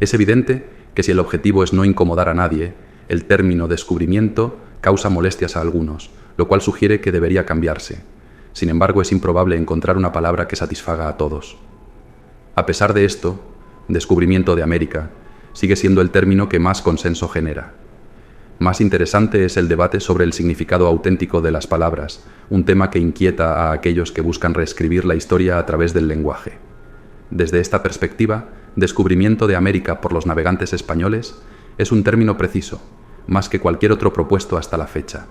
Es evidente que si el objetivo es no incomodar a nadie, el término descubrimiento causa molestias a algunos, lo cual sugiere que debería cambiarse. Sin embargo, es improbable encontrar una palabra que satisfaga a todos. A pesar de esto, descubrimiento de América sigue siendo el término que más consenso genera. Más interesante es el debate sobre el significado auténtico de las palabras, un tema que inquieta a aquellos que buscan reescribir la historia a través del lenguaje. Desde esta perspectiva, descubrimiento de América por los navegantes españoles es un término preciso, más que cualquier otro propuesto hasta la fecha.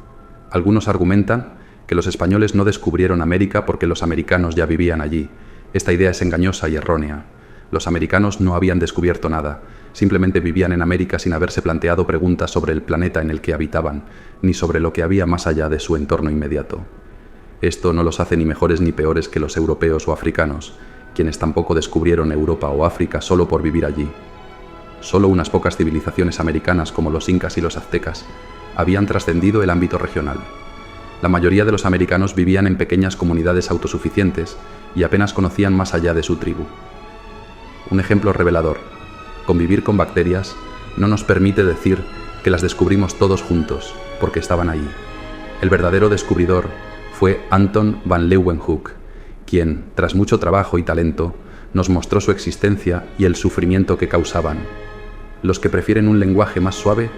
Algunos argumentan que los españoles no descubrieron América porque los americanos ya vivían allí. Esta idea es engañosa y errónea. Los americanos no habían descubierto nada, simplemente vivían en América sin haberse planteado preguntas sobre el planeta en el que habitaban, ni sobre lo que había más allá de su entorno inmediato. Esto no los hace ni mejores ni peores que los europeos o africanos, quienes tampoco descubrieron Europa o África solo por vivir allí. Solo unas pocas civilizaciones americanas como los incas y los aztecas habían trascendido el ámbito regional. La mayoría de los americanos vivían en pequeñas comunidades autosuficientes y apenas conocían más allá de su tribu. Un ejemplo revelador: convivir con bacterias no nos permite decir que las descubrimos todos juntos, porque estaban allí. El verdadero descubridor fue Anton van Leeuwenhoek, quien, tras mucho trabajo y talento, nos mostró su existencia y el sufrimiento que causaban. Los que prefieren un lenguaje más suave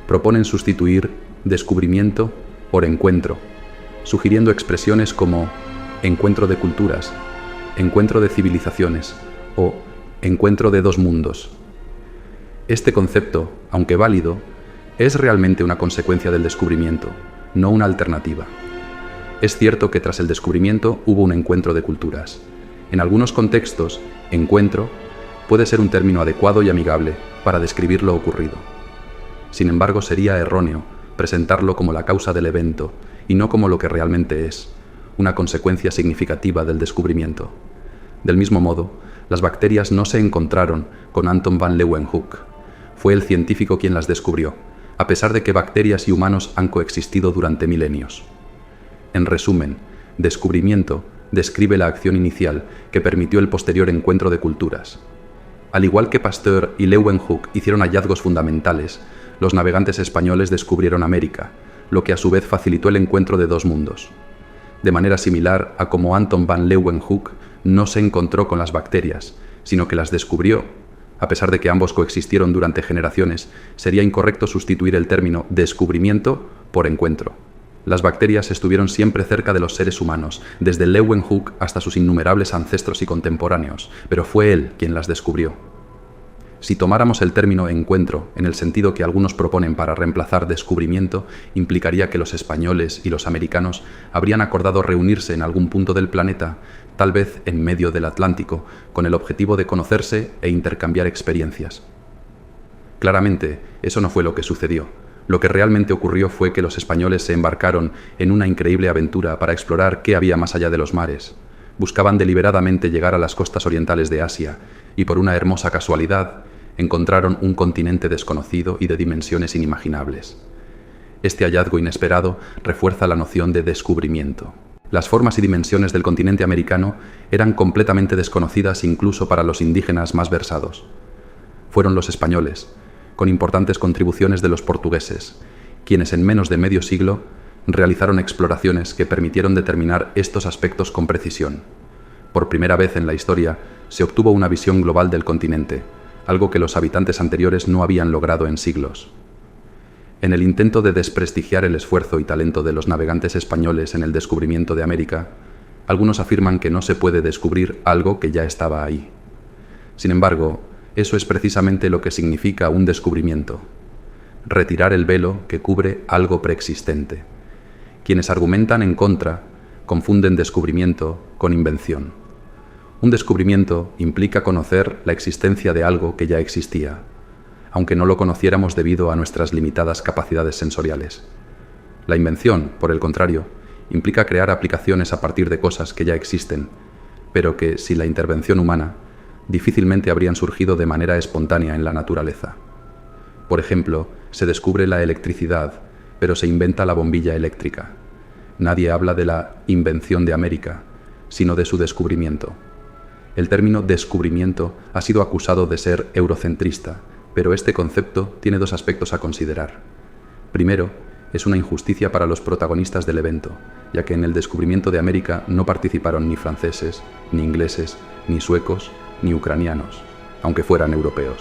proponen sustituir descubrimiento por encuentro, sugiriendo expresiones como encuentro de culturas, encuentro de civilizaciones o encuentro de dos mundos. Este concepto, aunque válido, es realmente una consecuencia del descubrimiento, no una alternativa. Es cierto que tras el descubrimiento hubo un encuentro de culturas. En algunos contextos, encuentro puede ser un término adecuado y amigable para describir lo ocurrido. Sin embargo, sería erróneo presentarlo como la causa del evento y no como lo que realmente es, una consecuencia significativa del descubrimiento. Del mismo modo, las bacterias no se encontraron con Anton van Leeuwenhoek. Fue el científico quien las descubrió, a pesar de que bacterias y humanos han coexistido durante milenios. En resumen, descubrimiento describe la acción inicial que permitió el posterior encuentro de culturas. Al igual que Pasteur y Leeuwenhoek hicieron hallazgos fundamentales, los navegantes españoles descubrieron América, lo que a su vez facilitó el encuentro de dos mundos. De manera similar a como Anton van Leeuwenhoek no se encontró con las bacterias, sino que las descubrió. A pesar de que ambos coexistieron durante generaciones, sería incorrecto sustituir el término descubrimiento por encuentro. Las bacterias estuvieron siempre cerca de los seres humanos, desde Leeuwenhoek hasta sus innumerables ancestros y contemporáneos, pero fue él quien las descubrió. Si tomáramos el término encuentro en el sentido que algunos proponen para reemplazar descubrimiento, implicaría que los españoles y los americanos habrían acordado reunirse en algún punto del planeta, tal vez en medio del Atlántico, con el objetivo de conocerse e intercambiar experiencias. Claramente, eso no fue lo que sucedió. Lo que realmente ocurrió fue que los españoles se embarcaron en una increíble aventura para explorar qué había más allá de los mares. Buscaban deliberadamente llegar a las costas orientales de Asia y, por una hermosa casualidad, encontraron un continente desconocido y de dimensiones inimaginables. Este hallazgo inesperado refuerza la noción de descubrimiento. Las formas y dimensiones del continente americano eran completamente desconocidas incluso para los indígenas más versados. Fueron los españoles, con importantes contribuciones de los portugueses, quienes en menos de medio siglo realizaron exploraciones que permitieron determinar estos aspectos con precisión. Por primera vez en la historia se obtuvo una visión global del continente, algo que los habitantes anteriores no habían logrado en siglos. En el intento de desprestigiar el esfuerzo y talento de los navegantes españoles en el descubrimiento de América, algunos afirman que no se puede descubrir algo que ya estaba ahí. Sin embargo, eso es precisamente lo que significa un descubrimiento: retirar el velo que cubre algo preexistente. Quienes argumentan en contra confunden descubrimiento con invención. Un descubrimiento implica conocer la existencia de algo que ya existía, aunque no lo conociéramos debido a nuestras limitadas capacidades sensoriales. La invención, por el contrario, implica crear aplicaciones a partir de cosas que ya existen, pero que, sin la intervención humana, difícilmente habrían surgido de manera espontánea en la naturaleza. Por ejemplo, se descubre la electricidad, pero se inventa la bombilla eléctrica. Nadie habla de la invención de América, sino de su descubrimiento. El término descubrimiento ha sido acusado de ser eurocentrista, pero este concepto tiene dos aspectos a considerar. Primero, es una injusticia para los protagonistas del evento, ya que en el descubrimiento de América no participaron ni franceses, ni ingleses, ni suecos, ni ucranianos, aunque fueran europeos.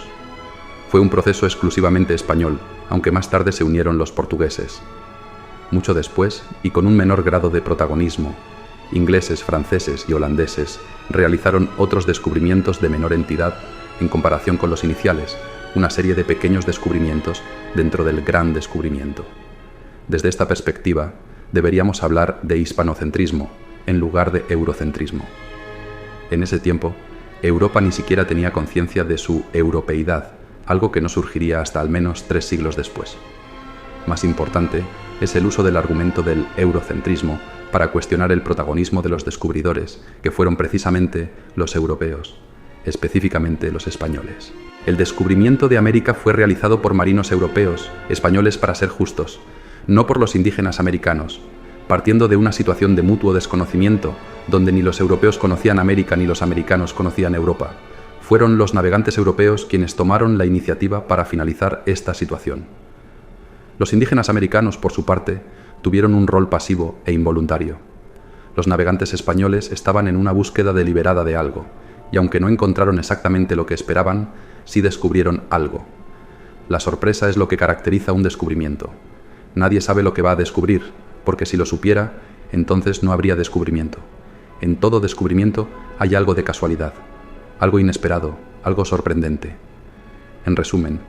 Fue un proceso exclusivamente español, aunque más tarde se unieron los portugueses. Mucho después, y con un menor grado de protagonismo, ingleses, franceses y holandeses realizaron otros descubrimientos de menor entidad en comparación con los iniciales, una serie de pequeños descubrimientos dentro del gran descubrimiento. Desde esta perspectiva, deberíamos hablar de hispanocentrismo en lugar de eurocentrismo. En ese tiempo, Europa ni siquiera tenía conciencia de su europeidad, algo que no surgiría hasta al menos 3 siglos después. Más importante es el uso del argumento del eurocentrismo para cuestionar el protagonismo de los descubridores, que fueron precisamente los europeos, específicamente los españoles. El descubrimiento de América fue realizado por marinos europeos, españoles para ser justos, no por los indígenas americanos, partiendo de una situación de mutuo desconocimiento, donde ni los europeos conocían América ni los americanos conocían Europa. Fueron los navegantes europeos quienes tomaron la iniciativa para finalizar esta situación. Los indígenas americanos, por su parte, tuvieron un rol pasivo e involuntario. Los navegantes españoles estaban en una búsqueda deliberada de algo, y aunque no encontraron exactamente lo que esperaban, sí descubrieron algo. La sorpresa es lo que caracteriza un descubrimiento. Nadie sabe lo que va a descubrir, porque si lo supiera, entonces no habría descubrimiento. En todo descubrimiento hay algo de casualidad, algo inesperado, algo sorprendente. En resumen,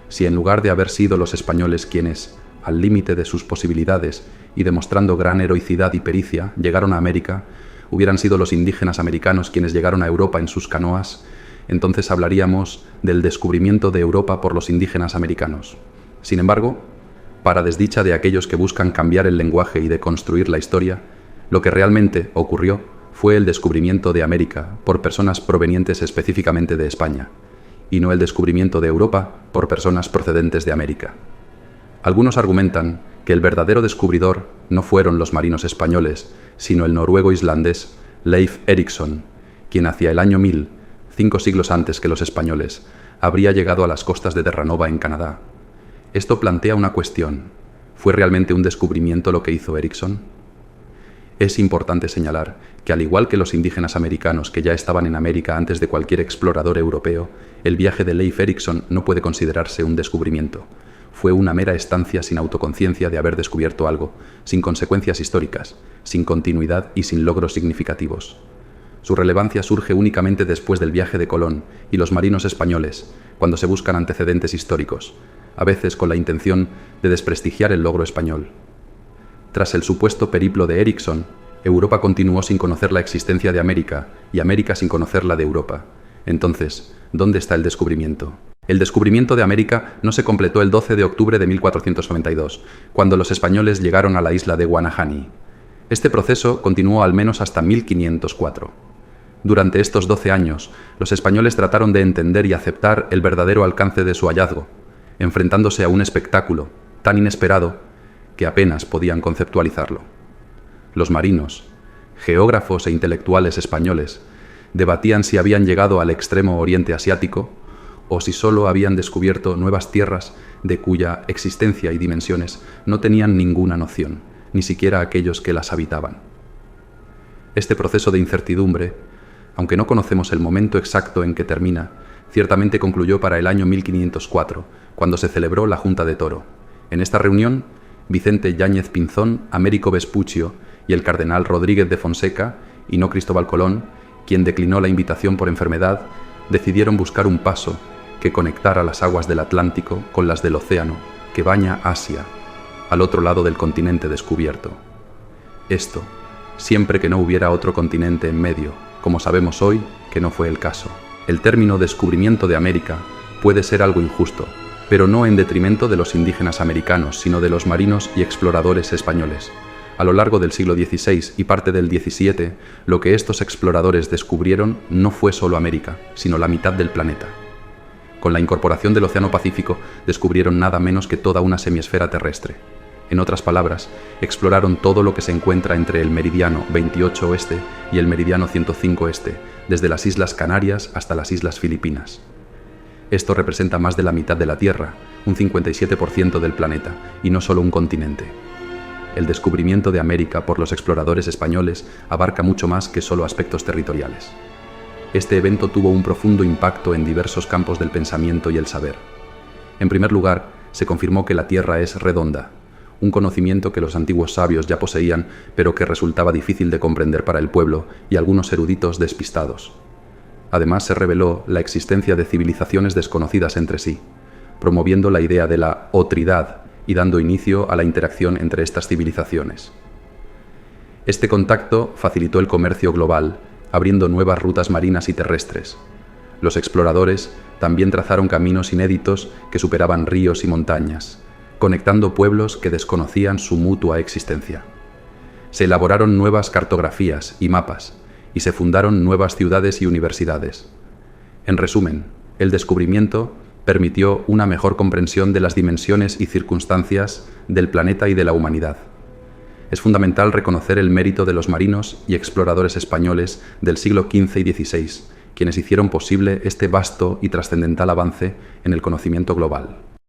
si en lugar de haber sido los españoles quienes, al límite de sus posibilidades y demostrando gran heroicidad y pericia, llegaron a América, hubieran sido los indígenas americanos quienes llegaron a Europa en sus canoas, entonces hablaríamos del descubrimiento de Europa por los indígenas americanos. Sin embargo, para desdicha de aquellos que buscan cambiar el lenguaje y deconstruir la historia, lo que realmente ocurrió fue el descubrimiento de América por personas provenientes específicamente de España, y no el descubrimiento de Europa por personas procedentes de América. Algunos argumentan que el verdadero descubridor no fueron los marinos españoles, sino el noruego-islandés Leif Erikson, quien hacia el año 1000, 5 siglos antes que los españoles, habría llegado a las costas de Terranova en Canadá. Esto plantea una cuestión. ¿Fue realmente un descubrimiento lo que hizo Erikson? Es importante señalar que, al igual que los indígenas americanos que ya estaban en América antes de cualquier explorador europeo, el viaje de Leif Erikson no puede considerarse un descubrimiento. Fue una mera estancia sin autoconciencia de haber descubierto algo, sin consecuencias históricas, sin continuidad y sin logros significativos. Su relevancia surge únicamente después del viaje de Colón y los marinos españoles, cuando se buscan antecedentes históricos, a veces con la intención de desprestigiar el logro español. Tras el supuesto periplo de Erikson, Europa continuó sin conocer la existencia de América y América sin conocer la de Europa. Entonces, ¿dónde está el descubrimiento? El descubrimiento de América no se completó el 12 de octubre de 1492, cuando los españoles llegaron a la isla de Guanahani. Este proceso continuó al menos hasta 1504. Durante estos 12 años, los españoles trataron de entender y aceptar el verdadero alcance de su hallazgo, enfrentándose a un espectáculo tan inesperado que apenas podían conceptualizarlo. Los marinos, geógrafos e intelectuales españoles debatían si habían llegado al extremo oriente asiático o si solo habían descubierto nuevas tierras de cuya existencia y dimensiones no tenían ninguna noción, ni siquiera aquellos que las habitaban. Este proceso de incertidumbre, aunque no conocemos el momento exacto en que termina, ciertamente concluyó para el año 1504, cuando se celebró la Junta de Toro. En esta reunión, Vicente Yáñez Pinzón, Américo Vespuccio y el cardenal Rodríguez de Fonseca, y no Cristóbal Colón, quien declinó la invitación por enfermedad, decidieron buscar un paso que conectara las aguas del Atlántico con las del océano que baña Asia, al otro lado del continente descubierto. Esto, siempre que no hubiera otro continente en medio, como sabemos hoy que no fue el caso. El término descubrimiento de América puede ser algo injusto, pero no en detrimento de los indígenas americanos, sino de los marinos y exploradores españoles. A lo largo del siglo XVI y parte del XVII, lo que estos exploradores descubrieron no fue solo América, sino la mitad del planeta. Con la incorporación del Océano Pacífico, descubrieron nada menos que toda una semiesfera terrestre. En otras palabras, exploraron todo lo que se encuentra entre el meridiano 28 oeste y el meridiano 105 este, desde las Islas Canarias hasta las Islas Filipinas. Esto representa más de la mitad de la Tierra, un 57% del planeta, y no solo un continente. El descubrimiento de América por los exploradores españoles abarca mucho más que solo aspectos territoriales. Este evento tuvo un profundo impacto en diversos campos del pensamiento y el saber. En primer lugar, se confirmó que la Tierra es redonda, un conocimiento que los antiguos sabios ya poseían, pero que resultaba difícil de comprender para el pueblo y algunos eruditos despistados. Además, se reveló la existencia de civilizaciones desconocidas entre sí, promoviendo la idea de la otridad y dando inicio a la interacción entre estas civilizaciones. Este contacto facilitó el comercio global, abriendo nuevas rutas marinas y terrestres. Los exploradores también trazaron caminos inéditos que superaban ríos y montañas, conectando pueblos que desconocían su mutua existencia. Se elaboraron nuevas cartografías y mapas, y se fundaron nuevas ciudades y universidades. En resumen, el descubrimiento permitió una mejor comprensión de las dimensiones y circunstancias del planeta y de la humanidad. Es fundamental reconocer el mérito de los marinos y exploradores españoles del siglo XV y XVI, quienes hicieron posible este vasto y trascendental avance en el conocimiento global.